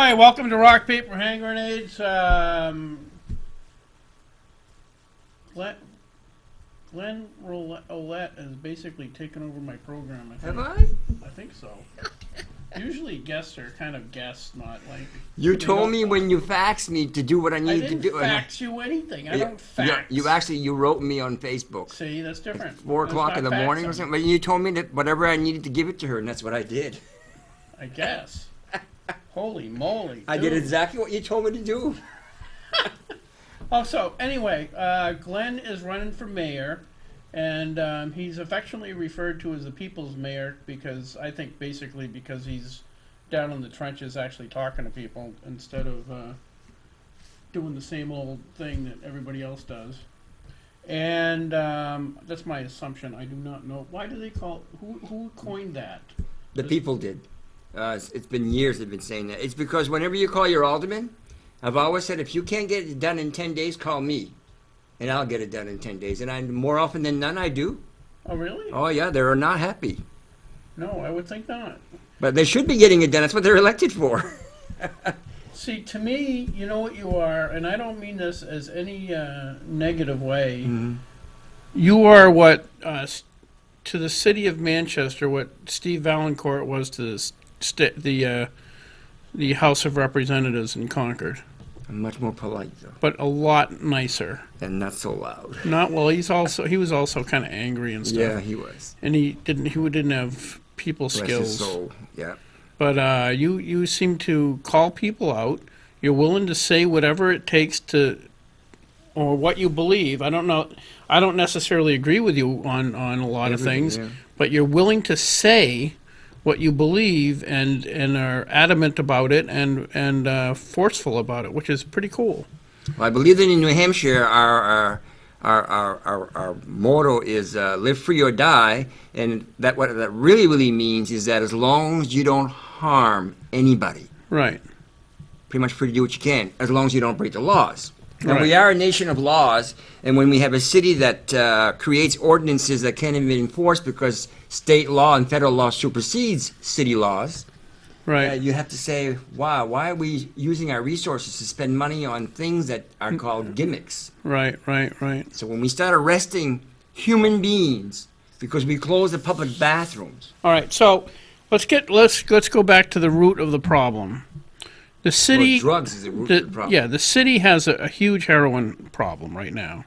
right, welcome to Rock, Paper, Hand Grenades. Glenn Ouellette has basically taken over my program. I think. Have I? I think so. Usually guests are kind of guests, not like... You told me when you faxed me to do what I needed to do. I didn't fax you anything. I don't fax. You wrote me on Facebook. See, that's different. 4 o'clock in the morning or something. But you told me that whatever I needed to give it to her, and that's what I did. I guess. Holy moly. I did exactly what you told me to do. Oh, so anyway, Glenn is running for mayor, and he's affectionately referred to as the people's mayor because I think basically because he's down in the trenches actually talking to people instead of doing the same old thing that everybody else does. And that's my assumption. I do not know. Why do they call... Who coined that? The people did. It's been years they've been saying that. It's because whenever you call your alderman, I've always said if you can't get it done in 10 days, call me. And I'll get it done in 10 days. And more often than none, I do. Oh, really? Oh, yeah, they're not happy. No, I would think not. But they should be getting it done. That's what they're elected for. See, to me, you know what you are, and I don't mean this as any negative way. Mm-hmm. You are what, to the city of Manchester, what Steve Valancourt was to the House of Representatives in Concord. I'm much more polite, though. But a lot nicer. And not so loud. Not well. He was also kind of angry and stuff. Yeah, he was. And he didn't have people Bless skills. his soul. Yeah. But you seem to call people out. You're willing to say whatever it takes to, or what you believe. I don't know. I don't necessarily agree with you on a lot of things, yeah. But you're willing to say what you believe and are adamant about it and forceful about it, which is pretty cool. Well, I believe that in New Hampshire, our motto is live free or die, and that what that really means is that as long as you don't harm anybody, Right. pretty much free to do what you can, as long as you don't break the laws. And Right. we are a nation of laws, and when we have a city that creates ordinances that can't even be enforced because state law and federal law supersedes city laws, Right. you have to say, wow, why are we using our resources to spend money on things that are called gimmicks? Right. So when we start arresting human beings because we close the public bathrooms, All right. So let's go back to the root of the problem. The city, well, drugs is the root of the problem. Yeah, the city has a huge heroin problem right now.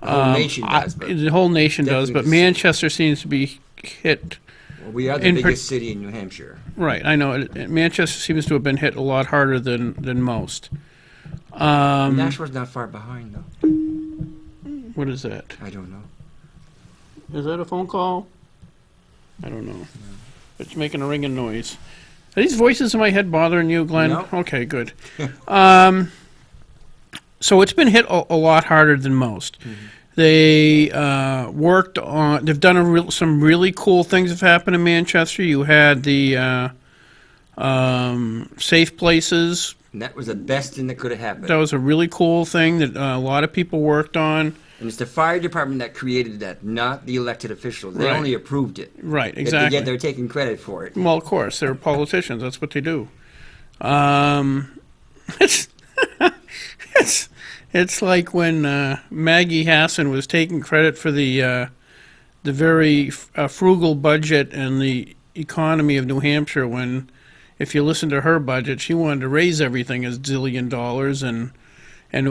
The whole nation does. But The whole nation does, but definitely the Manchester seems to be hit. well, we are the biggest city in New Hampshire. Right, I know. Manchester seems to have been hit a lot harder than most. Nashua's not far behind, though. What is that? I don't know. Is that a phone call? I don't know. It's making a ringing noise. Are these voices in my head bothering you, Glenn? No. Okay, good. So it's been hit a lot harder than most. Mm-hmm. They worked on. They've done some really cool things have happened in Manchester. You had the safe places. And that was the best thing that could have happened. That was a really cool thing that a lot of people worked on. And it's the fire department that created that, not the elected officials. They Right. only approved it. Right, exactly. Yet they're taking credit for it. Well, of course, they're politicians. That's what they do. It's like when Maggie Hassan was taking credit for the very frugal budget and the economy of New Hampshire. When, if you listen to her budget, she wanted to raise everything a zillion dollars, and it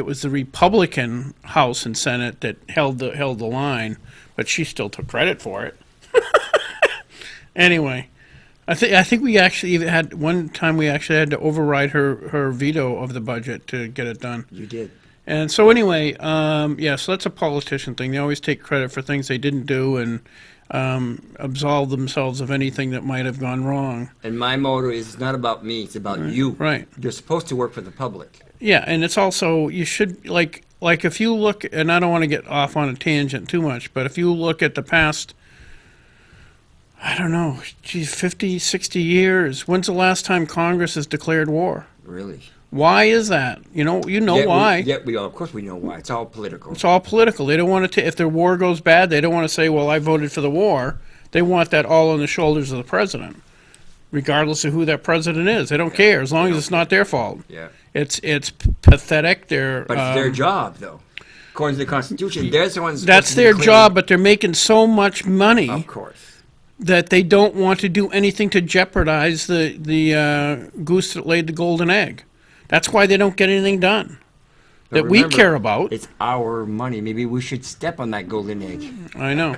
was the Republican House and Senate that held the line, but she still took credit for it. Anyway, I think we actually had one time we actually had to override her veto of the budget to get it done. You did. And so anyway, so that's a politician thing. They always take credit for things they didn't do and absolve themselves of anything that might have gone wrong. And my motto is it's not about me, it's about you. Right. You're supposed to work for the public. Yeah, and it's also, you should, like if you look, and I don't want to get off on a tangent too much, but if you look at the past, I don't know, 50, 60 years, when's the last time Congress has declared war? Really? Why is that? You know why. Of course we know why. It's all political. It's all political. They don't want to, if their war goes bad, they don't want to say, well, I voted for the war. They want that all on the shoulders of the president. regardless of who that president is. They don't care as long as it's not their fault. Yeah. It's pathetic. But it's their job, though. According to the Constitution, they're the ones. That's their job, but they're making so much money Of course. that they don't want to do anything to jeopardize the goose that laid the golden egg. That's why they don't get anything done But that we remember, care about. It's our money. Maybe we should step on that golden egg. I know.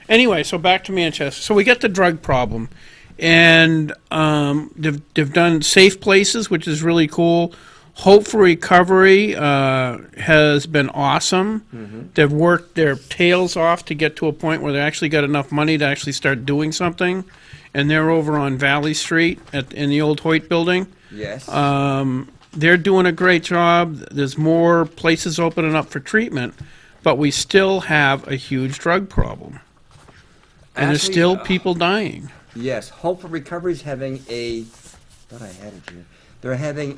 Anyway, so back to Manchester. So we get the drug problem, and they've done safe places, which is really cool. Hope for Recovery has been awesome. They've worked their tails off to get to a point where they actually got enough money to actually start doing something, and they're over on Valley Street in the old Hoyt building. Yes. They're doing a great job. There's more places opening up for treatment, but we still have a huge drug problem. And there's Actually, still people dying. Yes. Hope for Recovery is having a. I thought I had it here. They're having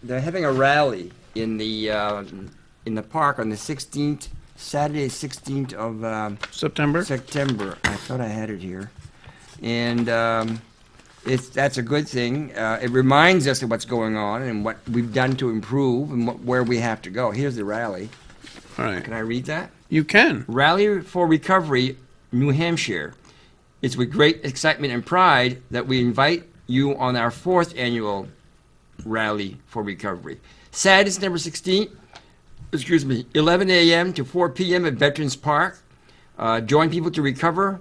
they're having a rally in the park on the 16th, Saturday, 16th of September? September. I thought I had it here, and that's a good thing. It reminds us of what's going on and what we've done to improve and where we have to go. Here's the rally. All right. Can I read that? You can. Rally for Recovery, New Hampshire. It's with great excitement and pride that we invite you on our 4th annual Rally for Recovery. Saturday, September 16th, 11 a.m. to 4 p.m. at Veterans Park. Join people to recovery,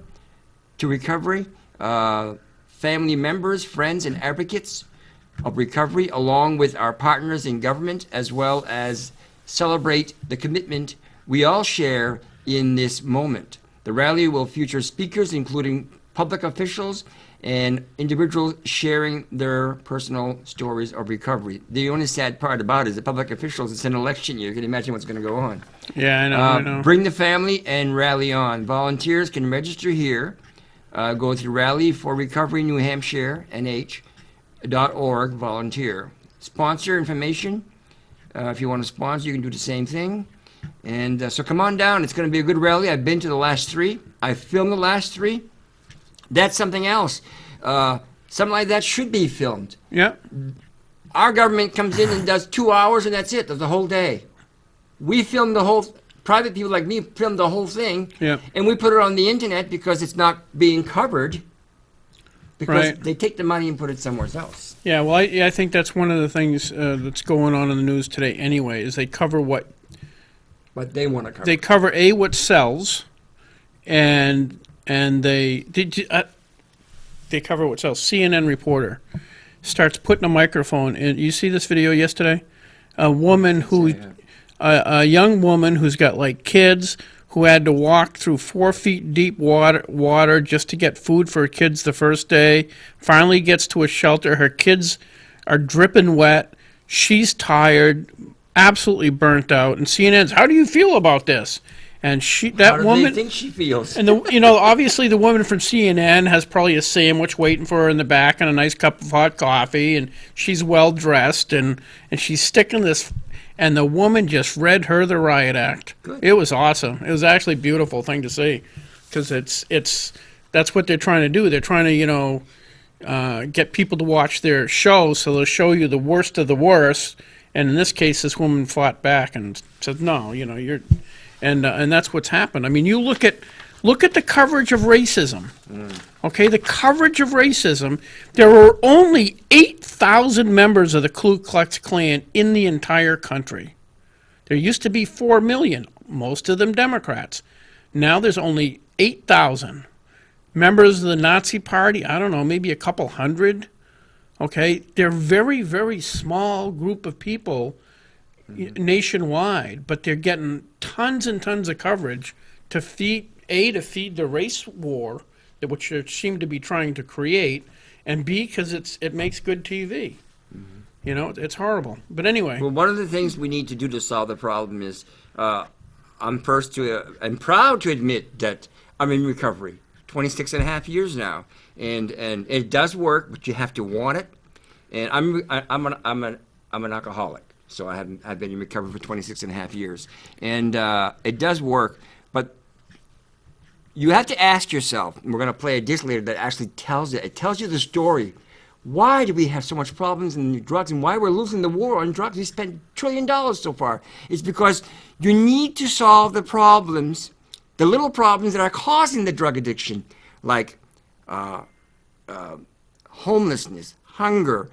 family members, friends, and advocates of recovery, along with our partners in government, as well as celebrate the commitment we all share in this moment. The rally will feature speakers, including public officials and individuals sharing their personal stories of recovery. The only sad part about it is the public officials, it's an election year. You can imagine what's going to go on. Yeah, I know. Bring the family and rally on. Volunteers can register here. Go to Rally for Recovery New Hampshire, NH.org, volunteer. Sponsor information. If you want to sponsor, you can do the same thing. And so come on down. It's going to be a good rally. I've been to the last 3. I filmed the last 3. That's something else. Something like that should be filmed. Yeah. Our government comes in and does 2 hours, and that's it. That's the whole day. We film the whole. Private people like me film the whole thing. Yeah. And we put it on the internet because it's not being covered. Because they take the money and put it somewhere else. Yeah. Well, I think that's one of the things that's going on in the news today. Anyway, is they cover what they want to cover. They cover what sells, and they cover what sells. CNN reporter starts putting a microphone in. You see this video yesterday? A young woman who's got like kids who had to walk through 4 feet deep water just to get food for her kids the first day. Finally gets to a shelter. Her kids are dripping wet. She's tired, absolutely burnt out. And CNN's, how do you feel about this? And How do they think she feels? And obviously the woman from CNN has probably a sandwich waiting for her in the back and a nice cup of hot coffee, and she's well dressed, and she's sticking this, and the woman just read her the riot act. Good. It was awesome. It was actually a beautiful thing to see, because that's what they're trying to do. They're trying to get people to watch their show, so they'll show you the worst of the worst. And in this case, this woman fought back and said, "No, you're." And that's what's happened. I mean, you look at the coverage of racism. Okay, the coverage of racism. There were only 8,000 members of the Ku Klux Klan in the entire country. There used to be 4 million, most of them Democrats. Now there's only 8,000 members of the Nazi Party. I don't know, maybe a couple hundred. Okay, they're very, very small group of people nationwide, but they're getting tons and tons of coverage to feed the race war which they seem to be trying to create, and B, because it makes good TV. It's horrible. But anyway. Well, one of the things we need to do to solve the problem is I'm proud to admit that I'm in recovery 26 and a half years now, and it does work, but you have to want it. And I'm an alcoholic. So I've been in recovery for 26 and a half years. And it does work, but you have to ask yourself, and we're going to play a disc later that actually tells it. It tells you the story. Why do we have so much problems in drugs and why we're losing the war on drugs? We spent $1 trillion so far. It's because you need to solve the problems, the little problems that are causing the drug addiction, like homelessness, hunger,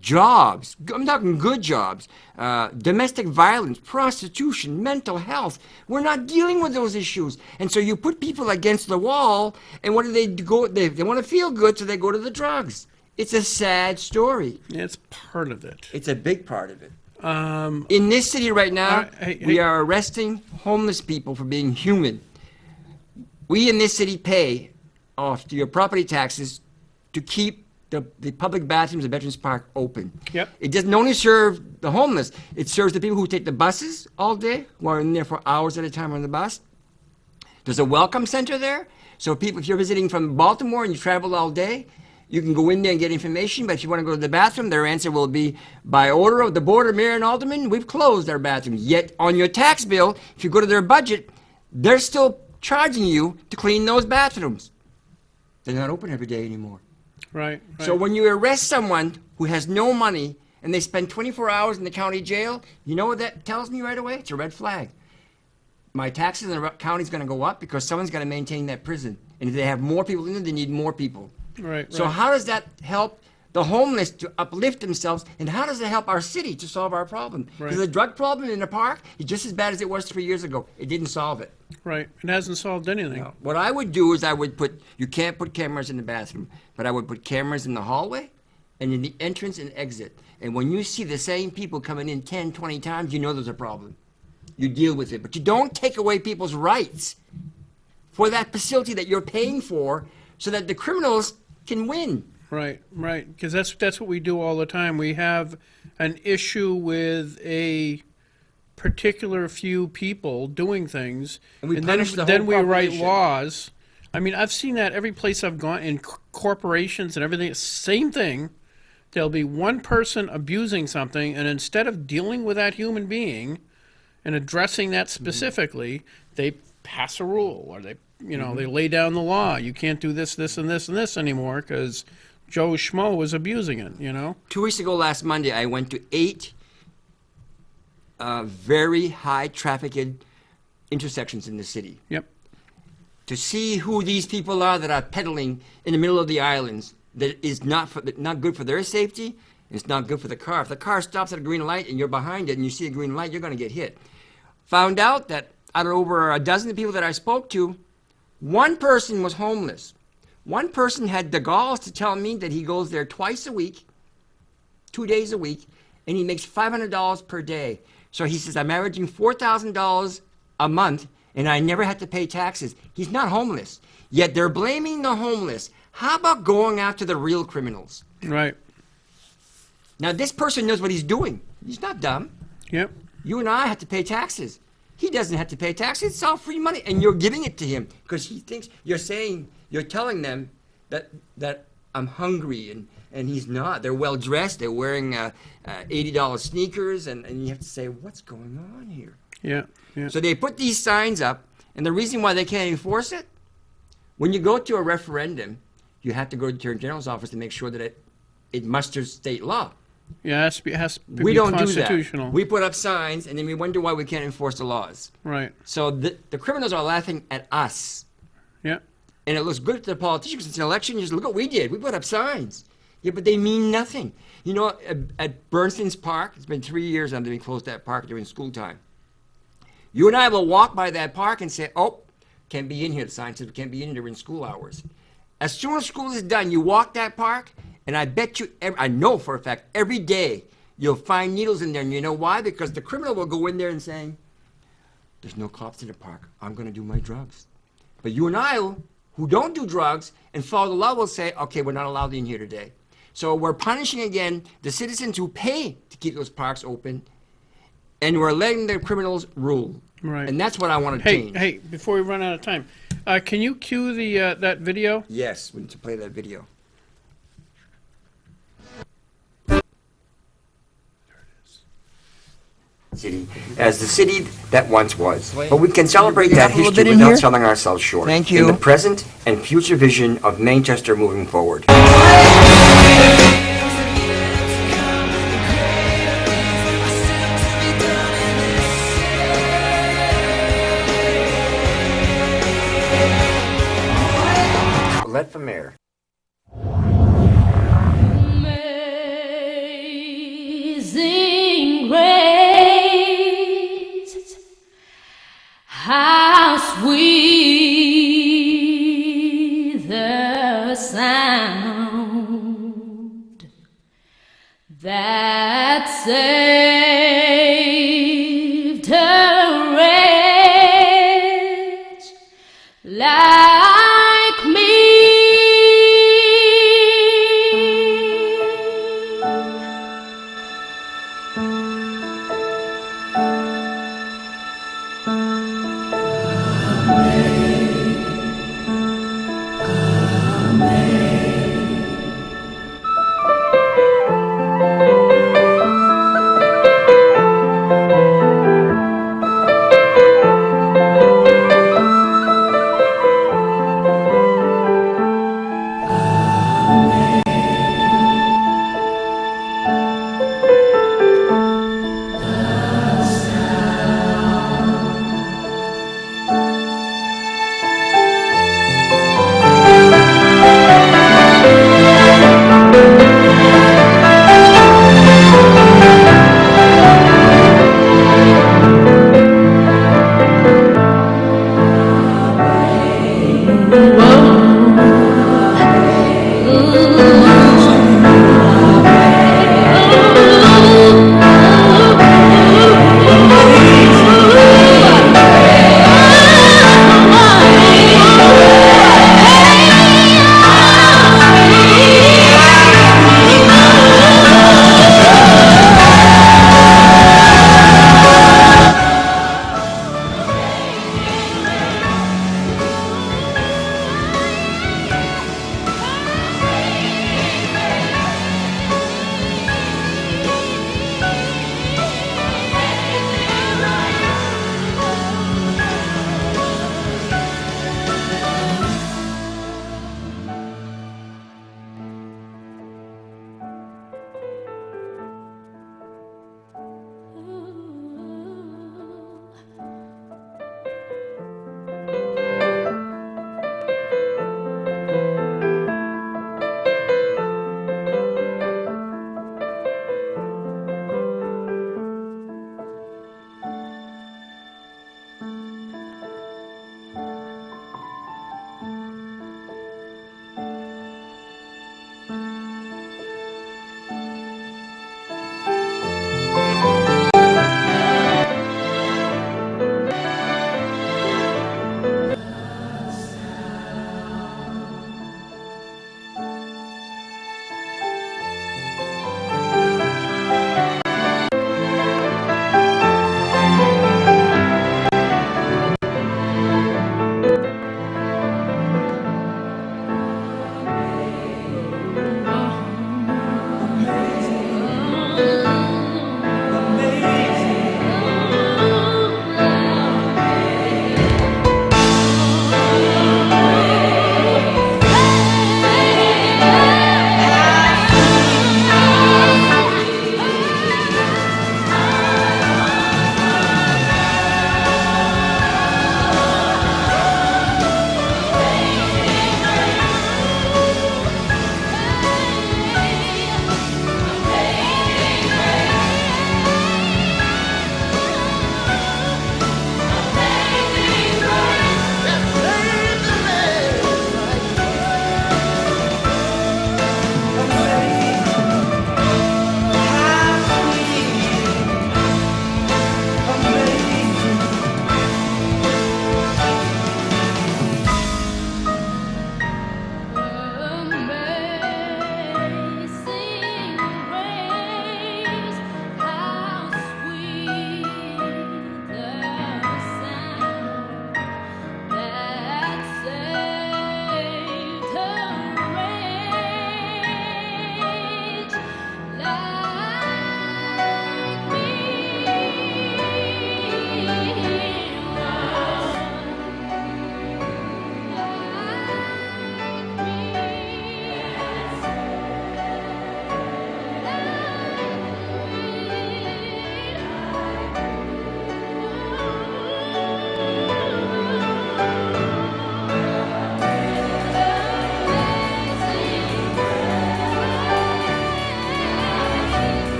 jobs. I'm talking good jobs, domestic violence, prostitution, mental health. We're not dealing with those issues. And so you put people against the wall, and what do they go? They want to feel good, so they go to the drugs. It's a sad story. Yeah, it's part of it. It's a big part of it. In this city right now, we are arresting homeless people for being human. We in this city pay off to your property taxes to keep the public bathrooms at Veterans Park open. Yep. It doesn't only serve the homeless, it serves the people who take the buses all day, who are in there for hours at a time on the bus. There's a welcome center there. So people, if you're visiting from Baltimore and you travel all day, you can go in there and get information, but if you want to go to the bathroom, their answer will be, by order of the Board of Mayor and Aldermen, we've closed our bathrooms. Yet on your tax bill, if you go to their budget, they're still charging you to clean those bathrooms. They're not open every day anymore. Right. So when you arrest someone who has no money and they spend 24 hours in the county jail, you know what that tells me right away? It's a red flag. My taxes in the county is going to go up because someone's got to maintain that prison. And if they have more people in there, they need more people. Right. So how does that help the homeless to uplift themselves, and how does it help our city to solve our problem? Because the drug problem in the park is just as bad as it was 3 years ago. It didn't solve it. Right. It hasn't solved anything. No. What I would do is I would put, you can't put cameras in the bathroom, but I would put cameras in the hallway and in the entrance and exit. And when you see the same people coming in 10, 20 times, you know there's a problem. You deal with it. But you don't take away people's rights for that facility that you're paying for so that the criminals can win. Right, right. Because that's what we do all the time. We have an issue with a particular few people doing things, and then we write laws. I mean, I've seen that every place I've gone, in corporations and everything. Same thing. There'll be one person abusing something, and instead of dealing with that human being and addressing that specifically, they pass a rule, or they lay down the law. You can't do this, this, and this, and this anymore because Joe Schmo was abusing it, 2 weeks ago, last Monday, I went to 8 very high trafficked intersections in the city. Yep. To see who these people are that are peddling in the middle of the islands that is not good for their safety, and it's not good for the car. If the car stops at a green light and you're behind it and you see a green light, you're going to get hit. Found out that out of over a dozen people that I spoke to, one person was homeless. One person had the galls to tell me that he goes there twice a week, 2 days a week, and he makes $500 per day. So he says, I'm averaging $4,000 a month, and I never had to pay taxes. He's not homeless. Yet they're blaming the homeless. How about going after the real criminals? Right. Now, this person knows what he's doing. He's not dumb. Yep. You and I have to pay taxes. He doesn't have to pay taxes. It's all free money, and you're giving it to him because he thinks you're telling them that I'm hungry, and he's not. They're well dressed. They're wearing $80 sneakers, and you have to say, what's going on here? Yeah, yeah. So they put these signs up, and the reason why they can't enforce it, when you go to a referendum, you have to go to the Attorney General's office to make sure that it musters state law. Yeah, it has to be We don't do constitutional. that. We put up signs, and then we wonder why we can't enforce the laws. Right. So the criminals are laughing at us. Yeah. And it looks good to the politicians. It's an election. You just look what we did. We put up signs. Yeah, but they mean nothing. You know, at Bernstein's Park, it's been 3 years now that we closed that park during school time. You and I will walk by that park and say, oh, can't be in here. The sign says we can't be in here during school hours. As soon as school is done, you walk that park, and I bet you, I know for a fact, every day you'll find needles in there. And you know why? Because the criminal will go in there and say, there's no cops in the park. I'm going to do my drugs. But you and I, who don't do drugs and follow the law, will say, okay, we're not allowed in here today. So we're punishing, again, the citizens who pay to keep those parks open, and we're letting the criminals rule. Right. And that's what I want to change. Hey, before we run out of time, can you cue the that video? Yes, we need to play that video. city as the city that once was. But we can celebrate that up a little history bit in without here? selling ourselves short. Thank In you. the present and future vision of Manchester moving forward. Ouellette for mayor. Amazing grace, how sweet the sound that saved a wretch like me.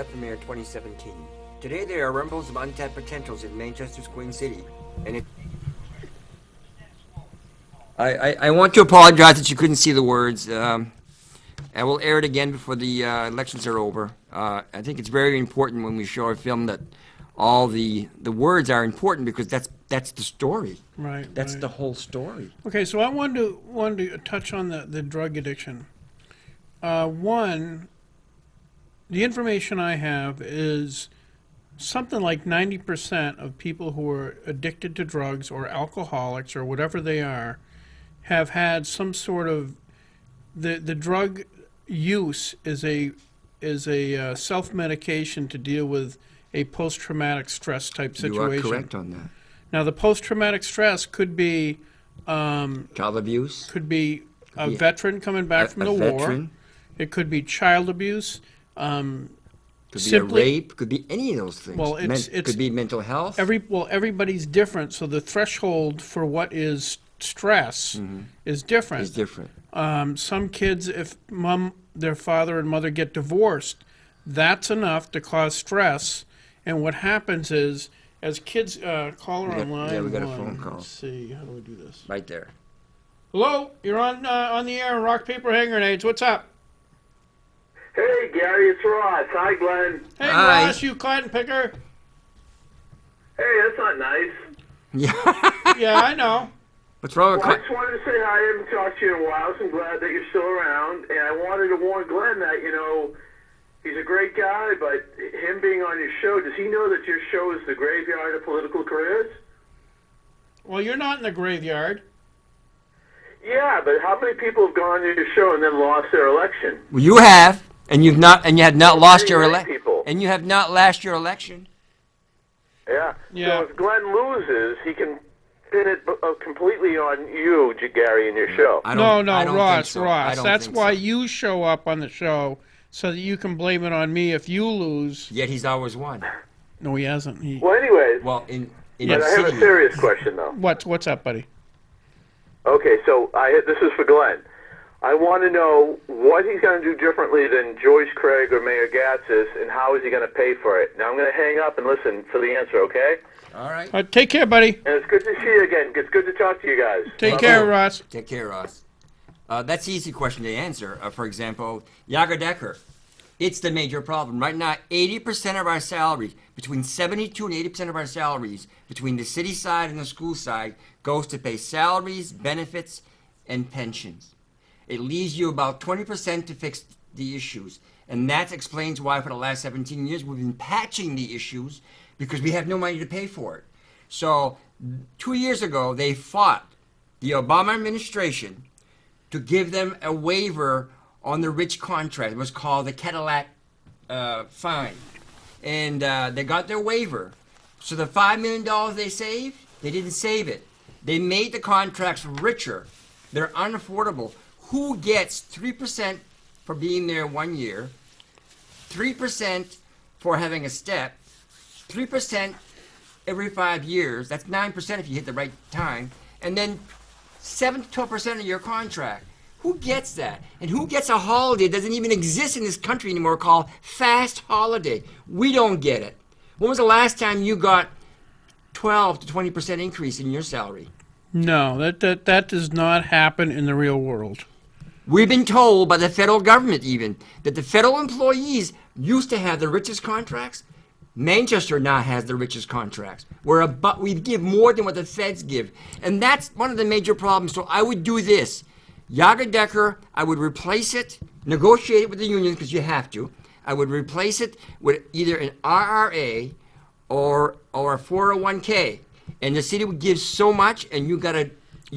Ouellette for Mayor 2017. Today there are rumbles of untapped potentials in Manchester's Queen City, and it. I want to apologize that you couldn't see the words. I will air it again before the elections are over. I think it's very important when we show a film that all the words are important because that's the story. Right. That's right. the whole story. Okay, so I wanted to touch on the drug addiction. One, the information I have is something like 90% of people who are addicted to drugs or alcoholics or whatever they are have had some sort of the drug use is a self-medication to deal with a post-traumatic stress type situation. You are correct on that. Now, the post-traumatic stress could be Child abuse. could be a be veteran coming back from the war. Veteran. It could be child abuse. Could Simply- be a rape. Could be any of those things. Well, it's could be mental health. Everybody's different, so the threshold for what is stress is different. is different. Some kids, if their father and mother get divorced, that's enough to cause stress. And what happens is, as kids, caller We got- online. yeah, we got a one. phone call. Let's see, how do we do this? Right there. Hello, you're on the air. Rock, paper, hand grenades. What's up? Hey, Gary, it's Ross. Hi, Glenn. Hey, Hi. Ross, you cotton picker. Hey, that's not nice. Yeah. Yeah, I know. What's wrong with Well, I just wanted to say hi. I haven't talked to you in a while, so I'm glad that you're still around. And I wanted to warn Glenn that, he's a great guy, but him being on your show, does he know that your show is the graveyard of political careers? Well, you're not in the graveyard. Yeah, but how many people have gone on your show and then lost their election? Well, you have, and you have not lost your many election, people. and you have not lost your election. Yeah. Yeah. So if Glenn loses, he can pin it completely on you, Gary, and your show. I No, don't think Ross, so. I Ross. don't That's think why so. you show up on the show so that you can blame it on me if you lose. Yet he's always won. No, he hasn't. Well, anyways, Well, in but the I have a city, serious question, though. What's up, buddy? Okay, so this is for Glenn. I want to know what he's going to do differently than Joyce Craig or Mayor Gatzis, and how is he going to pay for it? Now, I'm going to hang up and listen for the answer, okay? All right. Take care, buddy. And it's good to see you again. It's good to talk to you guys. Take Bye-bye. care, Ross. Take care, Ross. That's an easy question to answer. For example, Yager Decker. It's the major problem. Right now, 80% of our salaries, between 72 and 80% of our salaries, between the city side and the school side, goes to pay salaries, benefits, and pensions. It leaves you about 20% to fix the issues. And that explains why for the last 17 years we've been patching the issues because we have no money to pay for it. So 2 years ago, they fought the Obama administration to give them a waiver on the rich contract. It was called the Cadillac fine. And they got their waiver. So the $5 million they saved, they didn't save it. They made the contracts richer. They're unaffordable. Who gets 3% for being there 1 year, 3% for having a step, 3% every 5 years, that's 9% if you hit the right time, and then 7 to 12% of your contract. Who gets that? And who gets a holiday that doesn't even exist in this country anymore called fast holiday? We don't get it. When was the last time you got 12 to 20% increase in your salary? No, that does not happen in the real world. We've been told by the federal government even that the federal employees used to have the richest contracts. Manchester now has the richest contracts. We give more than what the feds give. And that's one of the major problems. So I would do this. Yager Decker, I would replace it, negotiate it with the union because you have to. I would replace it with either an RRA or a 401k. And the city would give so much and you got to...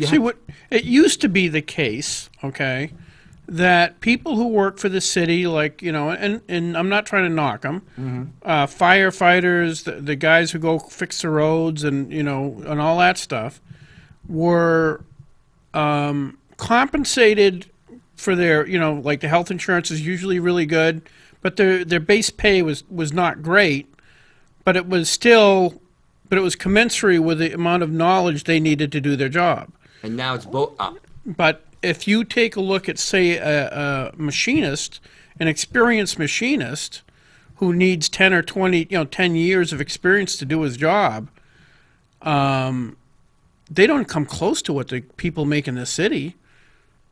See, what it used to be the case, okay, that people who work for the city, like, and I'm not trying to knock them, firefighters, the guys who go fix the roads and, and all that stuff, were compensated for their, like the health insurance is usually really good, but their base pay was not great, but it was commensurate with the amount of knowledge they needed to do their job. And now it's both up. But if you take a look at, say, a machinist, an experienced machinist, who needs 10 or 20, 10 years of experience to do his job, they don't come close to what the people make in the city.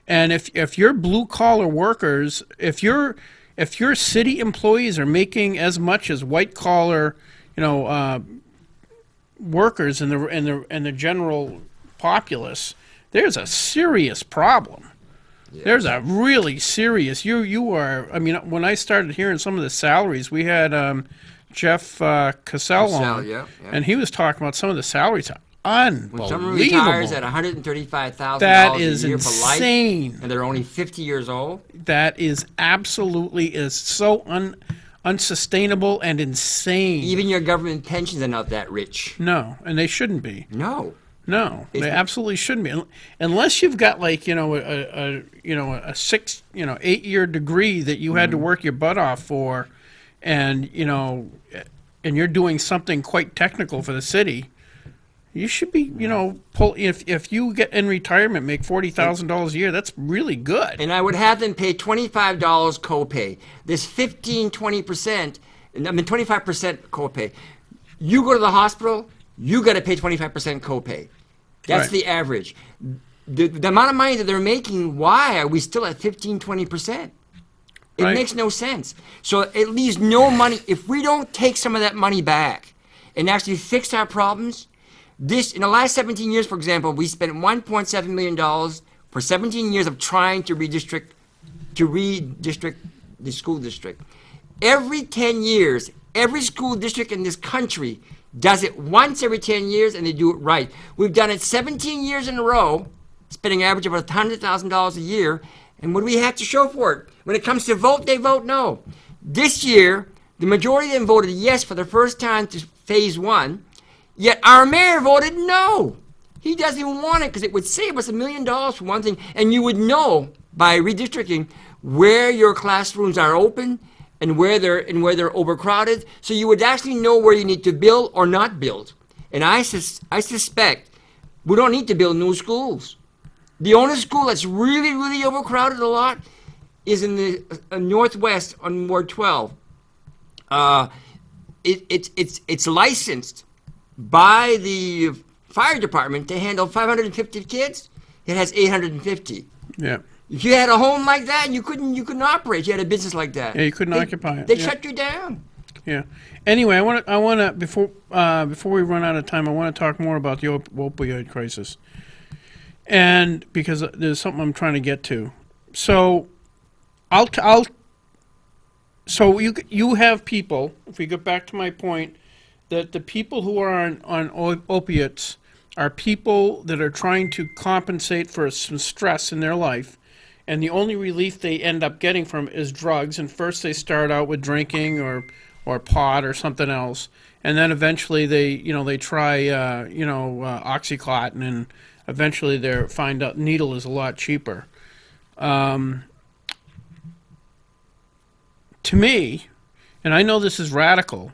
And if your blue collar workers, if your city employees are making as much as white collar, workers in the general populace, there's a serious problem. Yes. There's a really serious. You are. I mean, when I started hearing some of the salaries, we had Jeff Cassell on, and he was talking about some of the salaries. Unbelievable. When someone retires at $135,000 that a is year insane. For life, and they're only 50 years old. That is absolutely so unsustainable and insane. Even your government pensions are not that rich. No, and they shouldn't be. No, they absolutely shouldn't be, unless you've got a 8-year degree that you had to work your butt off for, and you're doing something quite technical for the city. You should be, if you get in retirement, make $40,000 a year. That's really good. And I would have them pay $25 copay. This 20%, 25% copay. You go to the hospital, you got to pay 25% copay. That's the average. The amount of money that they're making, why are we still at 20%? It makes no sense. So it leaves no money. If we don't take some of that money back and actually fix our problems, in the last 17 years, for example, we spent $1.7 million for 17 years of trying to redistrict the school district. Every 10 years, every school district in this country does it once every 10 years, and they do it right. We've done it 17 years in a row, spending an average of $100,000 a year, and what do we have to show for it? When it comes to vote, they vote no. This year, the majority of them voted yes for the first time to phase 1. Yet our mayor voted no. He doesn't even want it because it would save us $1 million for one thing. And you would know by redistricting where your classrooms are open and where they're overcrowded. So you would actually know where you need to build or not build. And I suspect we don't need to build new schools. The only school that's really, really overcrowded a lot is in the Northwest on Ward 12. It's licensed by the fire department to handle 550 kids. It has 850. Yeah. If you had a home like that, you couldn't operate. You had a business like that. Yeah, you couldn't occupy it. They shut you down. Yeah. Anyway, I want to before we run out of time, I want to talk more about the opioid crisis, and because there's something I'm trying to get to. So, So you have people. If we get back to my point, that the people who are on opiates are people that are trying to compensate for some stress in their life, and the only relief they end up getting from is drugs. And first they start out with drinking or pot or something else, and then eventually they try OxyContin, and eventually they find out needle is a lot cheaper. To me, and I know this is radical,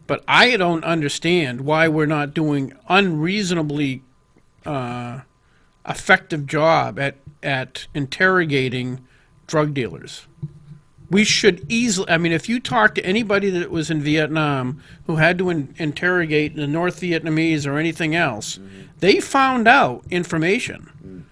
but I don't understand why we're not doing unreasonably effective job at interrogating drug dealers. We should easily, I mean, if you talk to anybody that was in Vietnam who had to interrogate the North Vietnamese or anything else, they found out information,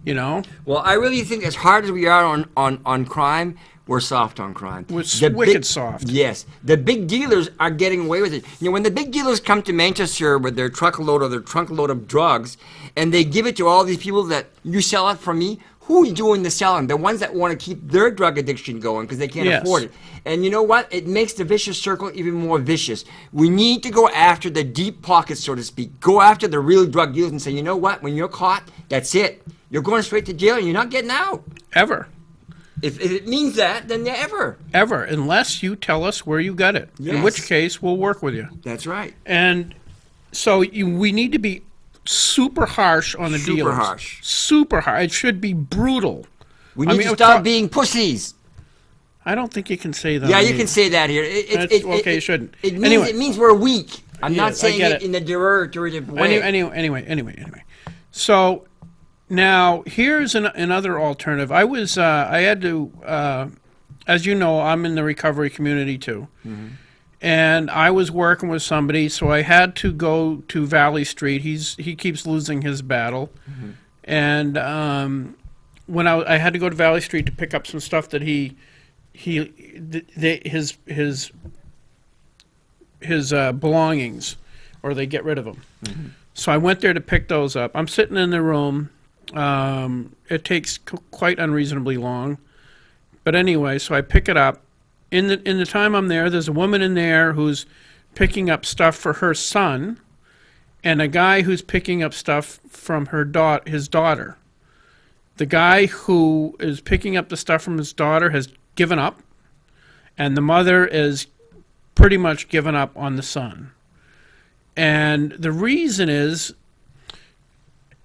Well, I really think as hard as we are on crime, we're soft on crime. We're wicked soft. Yes. The big dealers are getting away with it. When the big dealers come to Manchester with their truckload of drugs, and they give it to all these people that, you sell it for me, who's doing the selling? The ones that want to keep their drug addiction going because they can't afford it. And you know what? It makes the vicious circle even more vicious. We need to go after the deep pockets, so to speak. Go after the real drug dealers and say, you know what? When you're caught, that's it. You're going straight to jail and you're not getting out. Ever. If it means that, then ever. Ever, unless you tell us where you got it. Yes. In which case, we'll work with you. That's right. And so we need to be super harsh on the dealers. Super harsh. Super harsh. It should be brutal. We need to stop being pussies. I don't think you can say that. Yeah, you can say that here. You shouldn't. It means we're weak. I'm not saying it in a derivative way. Anyway. So now here's another alternative. I had to as you know, I'm in the recovery community too. And I was working with somebody, so I had to go to Valley Street. He keeps losing his battle. And when I had to go to Valley Street to pick up some stuff that his belongings, or they get rid of them. So I went there to pick those up. I'm sitting in the room. It takes quite unreasonably long. But anyway, so I pick it up. In the time I'm there, there's a woman in there who's picking up stuff for her son, and a guy who's picking up stuff from his daughter. The guy who is picking up the stuff from his daughter has given up, and the mother is pretty much given up on the son. And the reason is,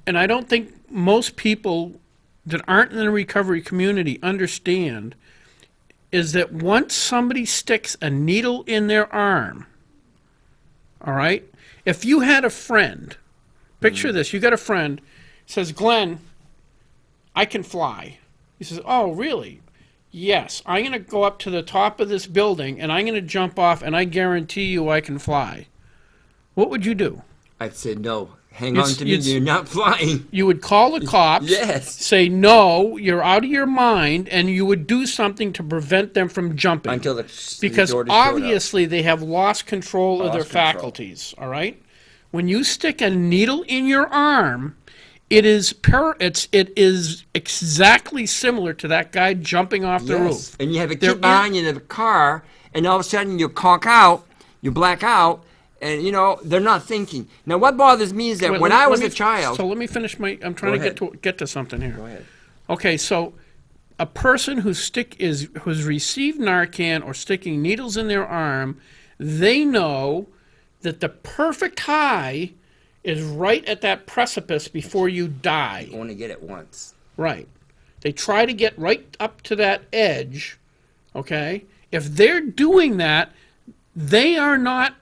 and I don't think most people that aren't in the recovery community understand, is that once somebody sticks a needle in their arm, all right, if you had a friend, picture this, you got a friend, says, Glenn, I can fly. He says, oh, really? Yes, I'm going to go up to the top of this building and I'm going to jump off and I guarantee you I can fly. What would you do? I'd say no. Hang on to me. You're not flying. You would call the cops. Yes. Say, no, you're out of your mind, and you would do something to prevent them from jumping. Until because obviously they have lost control of their faculties, all right? When you stick a needle in your arm, it is exactly similar to that guy jumping off the roof. And you have a kid behind you in the car, and all of a sudden you conk out, you black out, and, you know, they're not thinking. Now, what bothers me is that when I was a child... So let me finish I'm trying to get to something here. Go ahead. Okay, so a person who's received Narcan or sticking needles in their arm, they know that the perfect high is right at that precipice before you die. You only get it once. Right. They try to get right up to that edge, okay? If they're doing that, they are not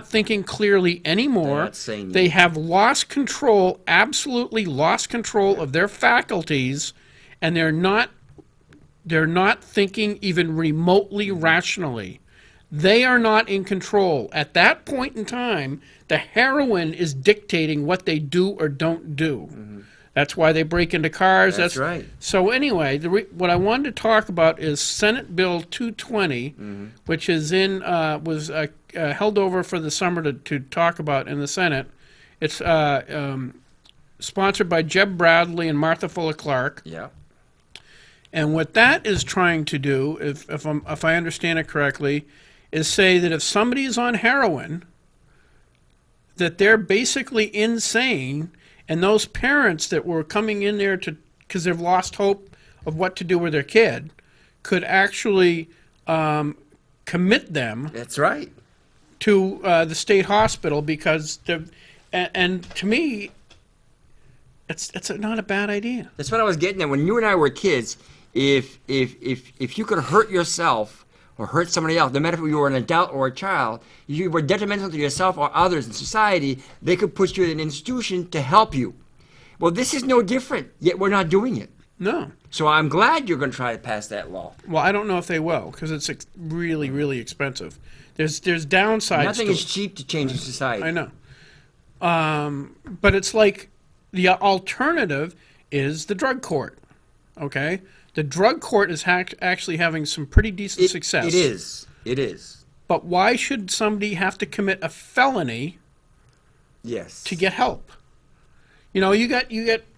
thinking clearly anymore. They're not sane They yet. have lost control, absolutely lost control of their faculties, and they're not thinking even remotely rationally. They are not in control. At that point in time, the heroin is dictating what they do or don't do. That's why they break into cars. That's right. So anyway, what I wanted to talk about is Senate Bill 220, which is was held over for the summer to talk about in the Senate. It's sponsored by Jeb Bradley and Martha Fuller Clark. Yeah. And what that is trying to do, if I understand it correctly, is say that if somebody is on heroin, that they're basically insane, and those parents that were coming in there because they've lost hope of what to do with their kid, could actually commit them. That's right. To the state hospital because and to me, it's not a bad idea. That's what I was getting at. When you and I were kids, if you could hurt yourself or hurt somebody else, no matter if you were an adult or a child, if you were detrimental to yourself or others in society, they could put you in an institution to help you. Well, this is no different, yet we're not doing it. No. So I'm glad you're going to try to pass that law. Well, I don't know if they will, because it's really, really expensive. There's downsides. Nothing is cheap to changing society. I know. But it's like the alternative is the drug court. Okay? The drug court is actually having some pretty decent success. It is. It is. But why should somebody have to commit a felony to get help? You know, you got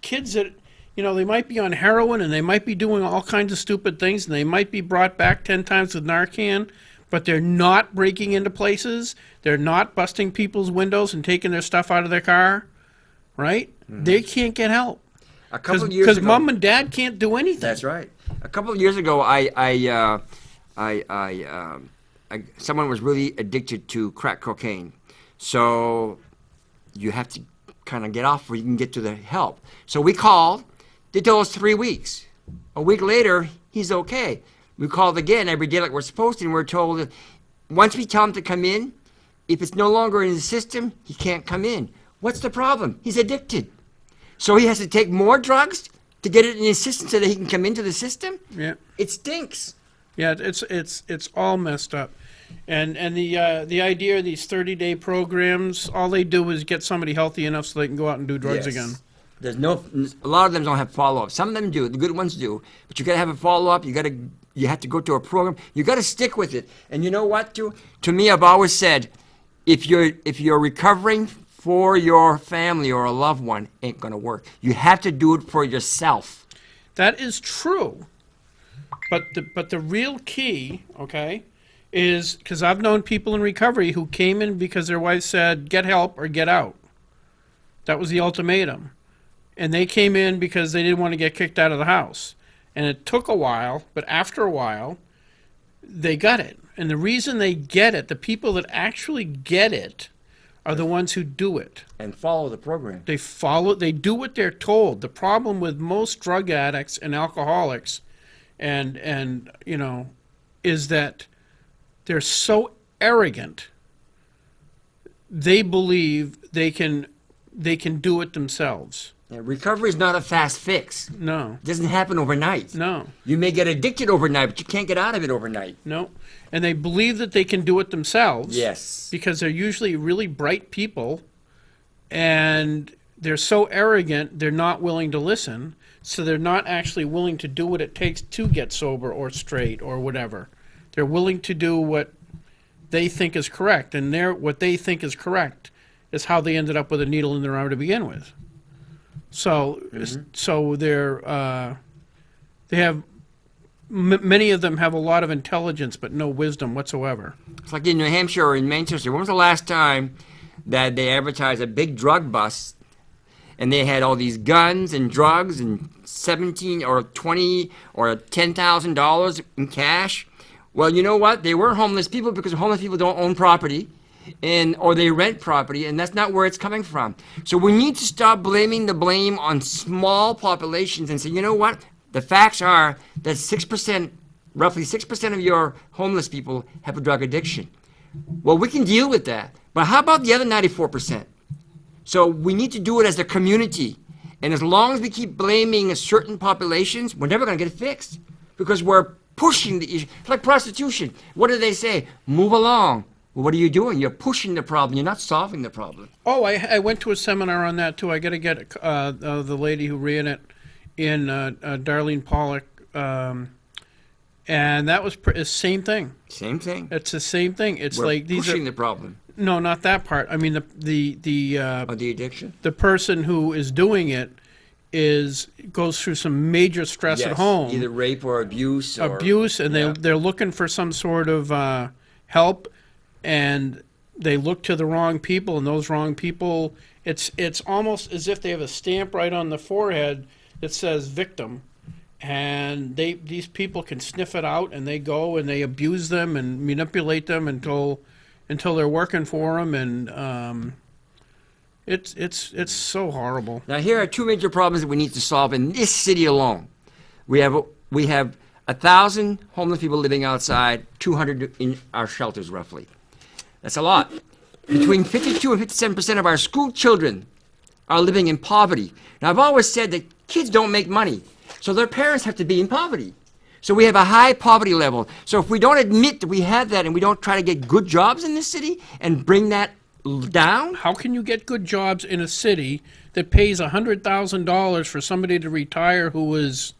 kids that, you know, they might be on heroin and they might be doing all kinds of stupid things and they might be brought back 10 times with Narcan, but they're not breaking into places. They're not busting people's windows and taking their stuff out of their car, right? They can't get help. A couple of years ago, because mom and dad can't do anything. That's right. A couple of years ago, someone was really addicted to crack cocaine, so you have to kind of get off where you can get to the help. So we called. They told us 3 weeks. A week later, he's okay. We called again every day like we're supposed to, and we're told that once we tell him to come in, if it's no longer in the system, he can't come in. What's the problem? He's addicted. So he has to take more drugs to get it in his system so that he can come into the system. Yeah. It stinks. Yeah, it's all messed up, and the idea of these 30-day programs, all they do is get somebody healthy enough so they can go out and do drugs again. There's a lot of them don't have follow-up. Some of them do. The good ones do. But you got to have a follow-up. You have to go to a program. You got to stick with it. And you know what? To me, I've always said, if you're recovering for your family or a loved one, ain't gonna work. You have to do it for yourself. That is true. But the real key, okay, is because I've known people in recovery who came in because their wife said, get help or get out. That was the ultimatum. And they came in because they didn't want to get kicked out of the house. And it took a while, but after a while, they got it. And the reason they get it, the people that actually get it, are the ones who do it. And follow the program. They do what they're told. The problem with most drug addicts and alcoholics and you know, is that they're so arrogant. They believe they can do it themselves. Yeah, recovery is not a fast fix. No. It doesn't happen overnight. No. You may get addicted overnight, but you can't get out of it overnight. No. And they believe that they can do it themselves. Yes. Because they're usually really bright people, and they're so arrogant, they're not willing to listen, so they're not actually willing to do what it takes to get sober or straight or whatever. They're willing to do what they think is correct, and what they think is correct is how they ended up with a needle in their arm to begin with. So, so they have many of them have a lot of intelligence, but no wisdom whatsoever. It's like in New Hampshire or in Manchester. When was the last time that they advertised a big drug bust, and they had all these guns and drugs and $17 or $20 or $10,000 in cash? Well, you know what? They were homeless people because homeless people don't own property. Or they rent property, and that's not where it's coming from. So we need to stop blaming the blame on small populations and say, you know what? The facts are that 6%, roughly 6% of your homeless people have a drug addiction. Well, we can deal with that. But how about the other 94%? So we need to do it as a community. And as long as we keep blaming certain populations, we're never going to get it fixed. Because we're pushing the issue. It's like prostitution. What do they say? Move along. Well, what are you doing? You're pushing the problem. You're not solving the problem. Oh, I went to a seminar on that, too. I got to get the lady who ran it in, Darlene Pollock. And that was the same thing. Same thing. It's the same thing. It's We're like these pushing are the problem. no, not that part. I mean the The addiction. the person who is doing it goes through some major stress at home, either rape or abuse. and they're looking for some sort of help, and they look to the wrong people, and those wrong people, it's almost as if they have a stamp right on the forehead that says victim. And these people can sniff it out, and they go and they abuse them and manipulate them until they're working for them, and it's so horrible. Now here are two major problems that we need to solve in this city alone. We have 1,000 homeless people living outside, 200 in our shelters roughly. That's a lot. Between 52 and 57% of our school children are living in poverty. Now I've always said that kids don't make money. So their parents have to be in poverty. So we have a high poverty level. So if we don't admit that we have that and we don't try to get good jobs in this city and bring that down. How can you get good jobs in a city that pays $100,000 for somebody to retire who is...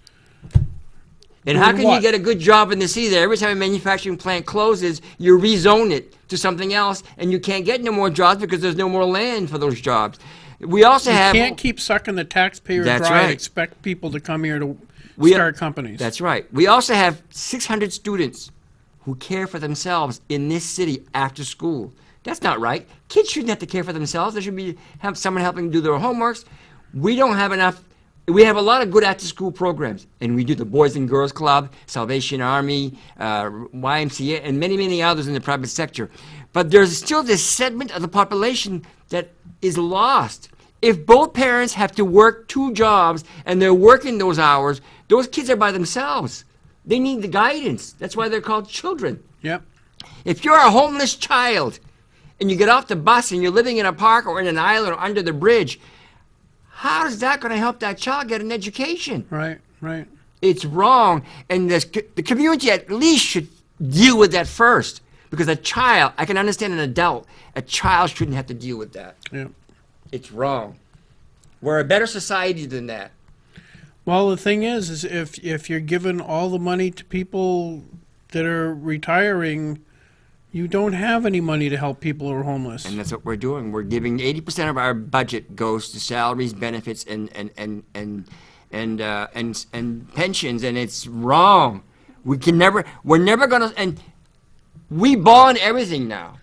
And how can you get a good job in the city that every time a manufacturing plant closes, you rezone it to something else and you can't get no more jobs because there's no more land for those jobs. We also You can't keep sucking the taxpayer dry and expect people to come here to start companies. That's right. We also have 600 students who care for themselves in this city after school. That's not right. Kids shouldn't have to care for themselves. There should have someone helping them do their homeworks. We don't have enough. We have a lot of good after-school programs, and we do the Boys and Girls Club, Salvation Army, YMCA, and many, many others in the private sector. But there's still this segment of the population that is lost. If both parents have to work two jobs and they're working those hours, those kids are by themselves. They need the guidance. That's why they're called children. Yep. If you're a homeless child and you get off the bus and you're living in a park or in an island or under the bridge, How is that going to help that child get an education? Right. It's wrong, and the community at least should deal with that first. Because a child, I can understand an adult, a child shouldn't have to deal with that. Yeah. It's wrong. We're a better society than that. Well, the thing is if you're giving all the money to people that are retiring, you don't have any money to help people who are homeless. And that's what we're doing. We're giving 80% of our budget goes to salaries, benefits, and pensions, and it's wrong. We're never gonna, and we bond everything now.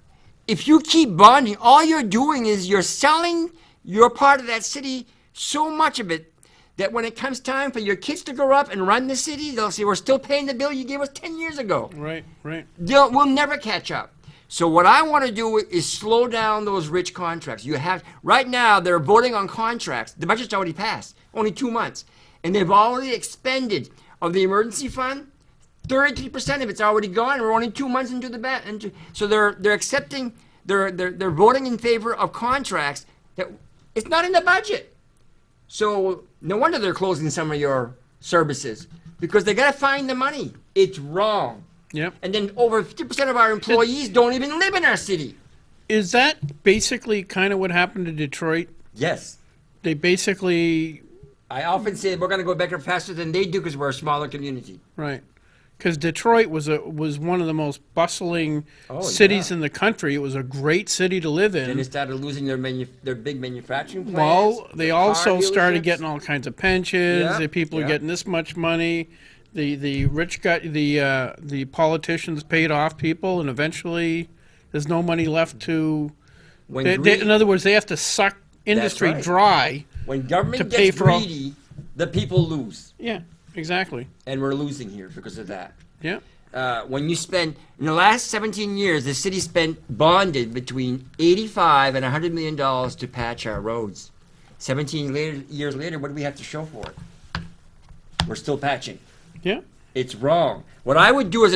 If you keep bonding, all you're doing is you're selling your part of that city, so much of it, that when it comes time for your kids to grow up and run the city, they'll say, we're still paying the bill you gave us 10 years ago. Right. We'll never catch up. So what I want to do is slow down those rich contracts. Right now, they're voting on contracts. The budget's already passed, only 2 months. And they've already expended of the emergency fund, 33% of it's already gone. We're only 2 months into the bat. So they're accepting, they're voting in favor of contracts that it's not in the budget. So no wonder they're closing some of your services, because they got to find the money. It's wrong. Yep. And then over 50% of our employees don't even live in our city. Is that basically kind of what happened to Detroit? Yes. They basically... I often say we're going to go back faster than they do because we're a smaller community. Right. Because Detroit was one of the most bustling cities in the country. It was a great city to live in. Then they started losing their big manufacturing plants. Well, they also started getting all kinds of pensions. Yeah, The people are getting this much money. The rich got the politicians paid off people, and eventually there's no money left to. In other words, they have to suck industry dry. When government pay gets for all- greedy, the people lose. Yeah, exactly. And we're losing here because of that. Yeah. When you spend, in the last 17 years, the city bonded between $85 and $100 million to patch our roads. 17 years later, what do we have to show for it? We're still patching. Yeah. It's wrong. What I would do as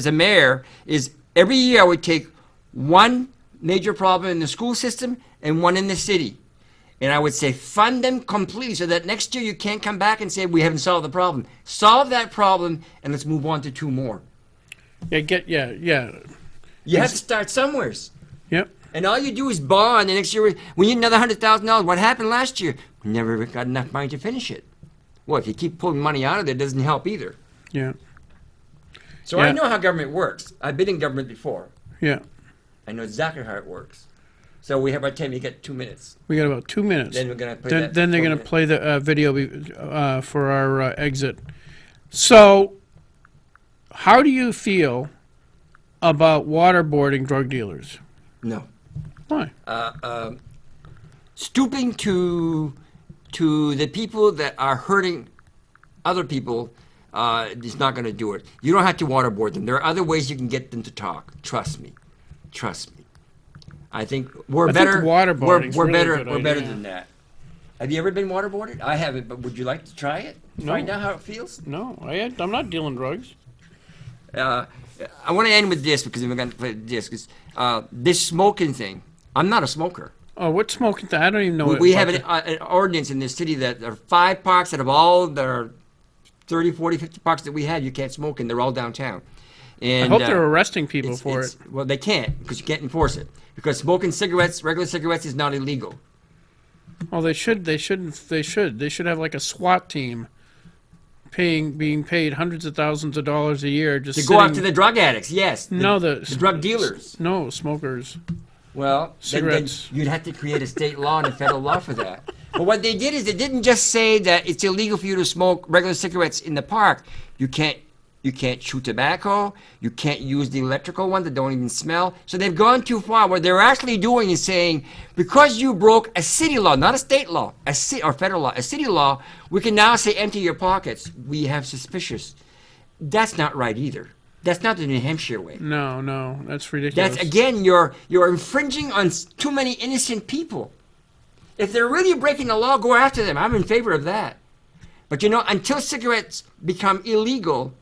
a mayor is every year I would take one major problem in the school system and one in the city. And I would say fund them completely so that next year you can't come back and say we haven't solved the problem. Solve that problem and let's move on to 2 more. Yeah. You have to start somewheres. Yep. And all you do is bond, and next year we need another $100,000. What happened last year? We never got enough money to finish it. Well, if you keep pulling money out of there, it doesn't help either. Yeah. So I know how government works. I've been in government before. Yeah. I know exactly how it works. So we have our time. You get 2 minutes. We got about 2 minutes. Then we're gonna play Then they're going to play the video for our exit. So, how do you feel about waterboarding drug dealers? No. Why? Stooping to the people that are hurting other people is not going to do it. You don't have to waterboard them. There are other ways you can get them to talk. Trust me. I think we're better. Waterboarding's We're really better. a good We're better idea. than that. Have you ever been waterboarded? I haven't, but would you like to try it? No. Find out how it feels. No, I'm not dealing drugs. I want to end with this because we're going to play this. This smoking thing. I'm not a smoker. Oh, what smoking thing? I don't even know. We have an ordinance in this city that there are 5 parks out of all the 30, 40, 50 parks that we have, you can't smoke in. They're all downtown. And I hope they're arresting people for it. Well, they can't because you can't enforce it. Because smoking cigarettes, regular cigarettes, is not illegal. Well, they should have like a SWAT team being paid hundreds of thousands of dollars a year just to go after the drug addicts, yes. The drug dealers. No, smokers. Well, cigarettes. Then you'd have to create a state law and a federal law for that. But what they did is they didn't just say that it's illegal for you to smoke regular cigarettes in the park. You can't chew tobacco. You can't use the electrical ones that don't even smell. So they've gone too far. What they're actually doing is saying, because you broke a city law, not a state law, or federal law, a city law, we can now say empty your pockets. We have suspicious. That's not right either. That's not the New Hampshire way. No, that's ridiculous. That's, again, you're infringing on too many innocent people. If they're really breaking the law, go after them. I'm in favor of that. But until cigarettes become illegal,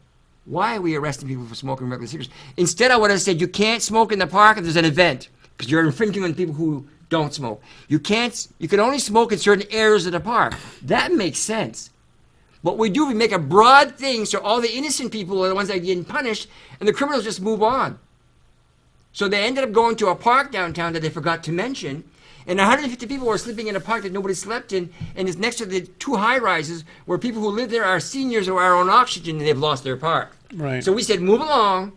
why are we arresting people for smoking regular cigarettes? Instead, I would have said you can't smoke in the park if there's an event, because you're infringing on people who don't smoke. You can only smoke in certain areas of the park. That makes sense. What we do, we make a broad thing so all the innocent people are the ones that are getting punished, and the criminals just move on. So they ended up going to a park downtown that they forgot to mention, and 150 people were sleeping in a park that nobody slept in, and it's next to the 2 high-rises where people who live there are seniors or are on oxygen and they've lost their park. Right. So we said, move along,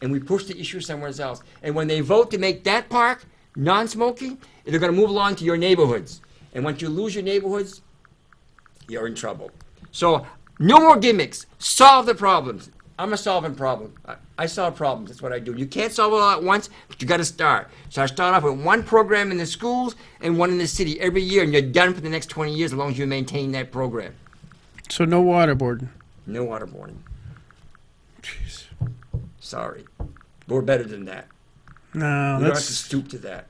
and we pushed the issue somewhere else. And when they vote to make that park non-smoking, they're going to move along to your neighborhoods. And once you lose your neighborhoods, you're in trouble. So no more gimmicks. Solve the problems. I'm a solving problem. I solve problems. That's what I do. You can't solve it all at once, but you got to start. So I start off with one program in the schools and one in the city every year, and you're done for the next 20 years as long as you maintain that program. So no waterboarding. No waterboarding. Jeez. Sorry. We're better than that. No, You don't have to that's stoop to that.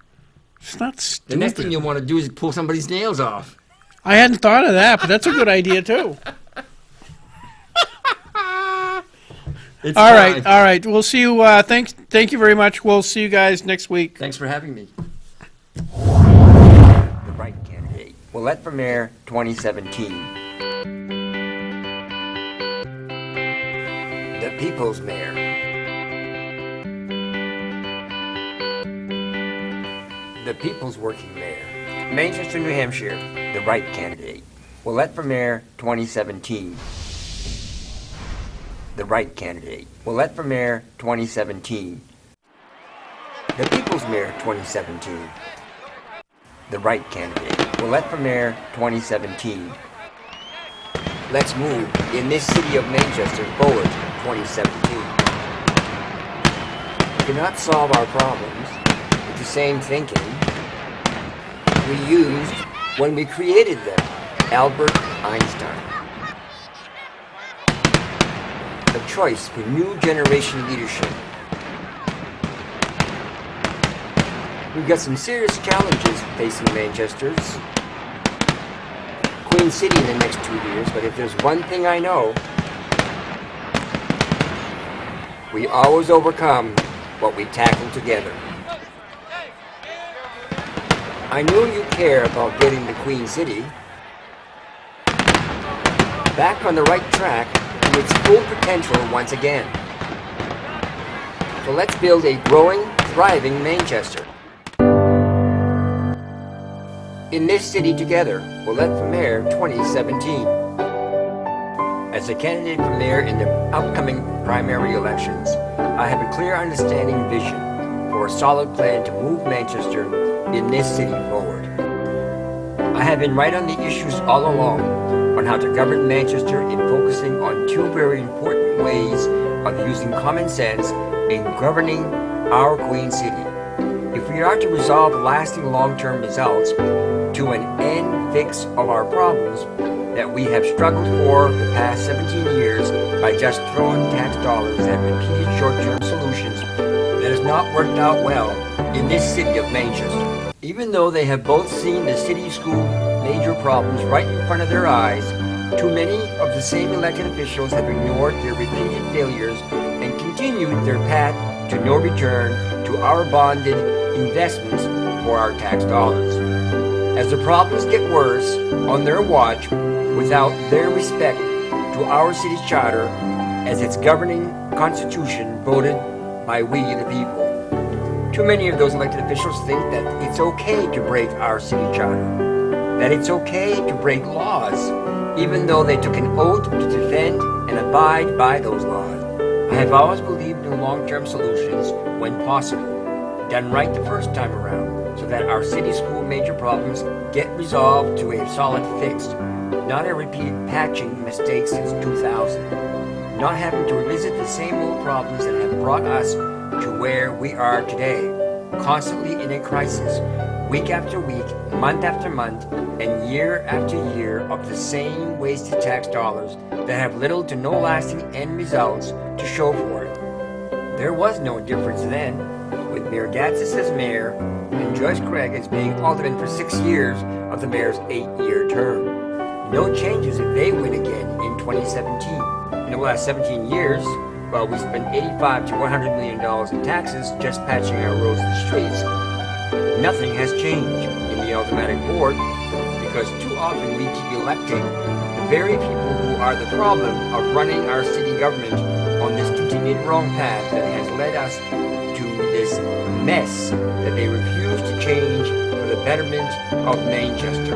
it's not stupid. The next thing you want to do is pull somebody's nails off. I hadn't thought of that, but that's a good idea too. It's All fine. right. We'll see you. Thank you very much. We'll see you guys next week. Thanks for having me. The right candidate. Ouellette for Mayor 2017. The People's Mayor. The People's Working Mayor. Manchester, New Hampshire. The right candidate. Ouellette for Mayor 2017. The right candidate. Ouellette for Mayor 2017. The People's Mayor 2017. The right candidate. Ouellette for Mayor 2017. Let's move in this city of Manchester forward 2017. We cannot solve our problems with the same thinking we used when we created them. Albert Einstein. A choice for new generation leadership. We've got some serious challenges facing Manchester's Queen City in the next 2 years, but if there's one thing I know, we always overcome what we tackle together. I know you care about getting the Queen City back on the right track to its full potential once again. So let's build a growing, thriving Manchester. In this city together, Ouellette for Mayor 2017. As a candidate for mayor in the upcoming primary elections, I have a clear understanding and vision for a solid plan to move Manchester in this city forward. I have been right on the issues all along on how to govern Manchester in focusing on 2 very important ways of using common sense in governing our Queen City. If we are to resolve lasting long-term results to an end fix of our problems that we have struggled for the past 17 years by just throwing tax dollars at repeated short-term solutions that has not worked out well in this city of Manchester. Even though they have both seen the city school major problems right in front of their eyes, too many of the same elected officials have ignored their repeated failures and continued their path to no return to our bonded investments for our tax dollars. As the problems get worse on their watch, without their respect to our city's charter as its governing constitution voted by we the people. Too many of those elected officials think that it's okay to break our city charter, that it's okay to break laws, even though they took an oath to defend and abide by those laws. I have always believed in long-term solutions when possible, done right the first time around, so that our city school major problems get resolved to a solid fix, not a repeated patching mistake since 2000, not having to revisit the same old problems that have brought us to where we are today, constantly in a crisis, week after week, month after month, and year after year of the same wasted tax dollars that have little to no lasting end results to show for it. There was no difference then, with Mayor Gatsis as mayor and Joyce Craig as being alderman for 6 years of the mayor's 8-year term. No changes if they win again in 2017. In the last 17 years, while we spent $85 to $100 million in taxes just patching our roads and streets, Nothing has changed in the Automatic Board because too often we keep electing the very people who are the problem of running our city government on this continued wrong path that has led us to this mess that they refuse to change for the betterment of Manchester.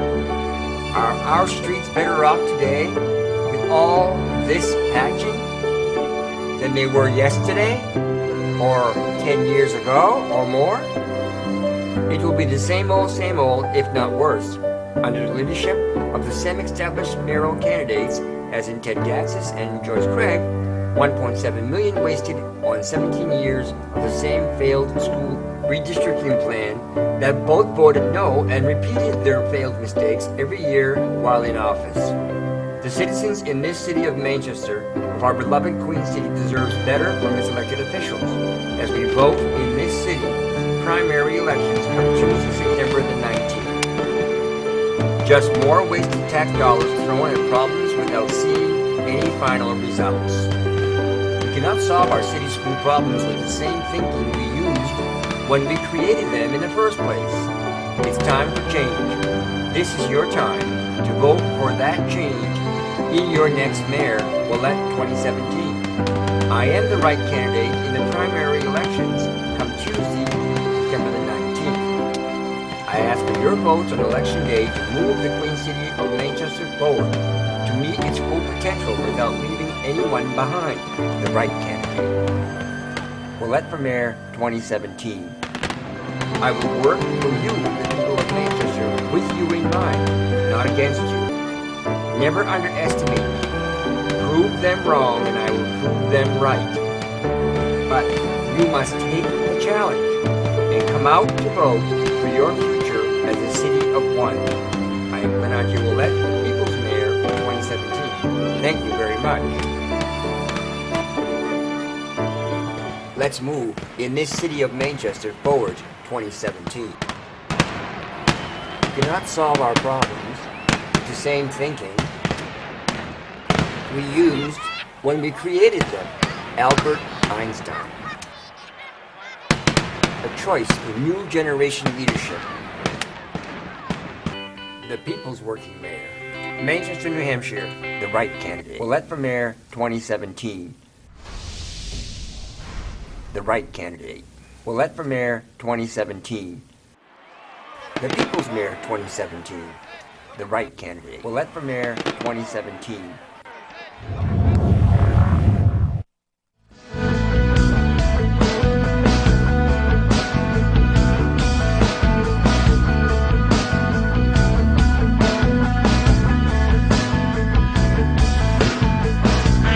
Are our streets better off today with all this patching than they were yesterday or 10 years ago or more? It will be the same old, if not worse, under the leadership of the same established mayoral candidates as in Ted Gatzis and Joyce Craig. 1.7 million wasted on 17 years of the same failed school redistricting plan that both voted no and repeated their failed mistakes every year while in office. The citizens in this city of Manchester, of our beloved Queen City, deserves better from its elected officials as we vote in this city. Primary elections come Tuesday, September the 19th. Just more wasted tax dollars thrown at problems without seeing any final results. We cannot solve our city school problems with the same thinking we used when we created them in the first place. It's time for change. This is your time to vote for that change in your next mayor, Ouellette 2017. I am the right candidate in the primary elections come Tuesday, September the 19th. I ask for your votes on election day to move the Queen City of Manchester forward to meet its full potential without leaving anyone behind. The right candidate. Ouellette for Mayor 2017. I will work for you, the people of Manchester, with you in mind, not against you. Never underestimate me. Prove them wrong and I will prove them right. But you must take the challenge and come out to vote for your future as a city of one. I am Glenn Ouellette, the People's Mayor of 2017. Thank you very much. Let's move in this city of Manchester forward 2017. We cannot solve our problems with the same thinking we used when we created them. Albert Einstein. A choice for new generation leadership. The People's Working Mayor. Manchester, New Hampshire, the right candidate. Ouellette for Mayor 2017. The right candidate. Ouellette for Mayor 2017. The People's Mayor 2017. The right candidate. Ouellette for Mayor 2017.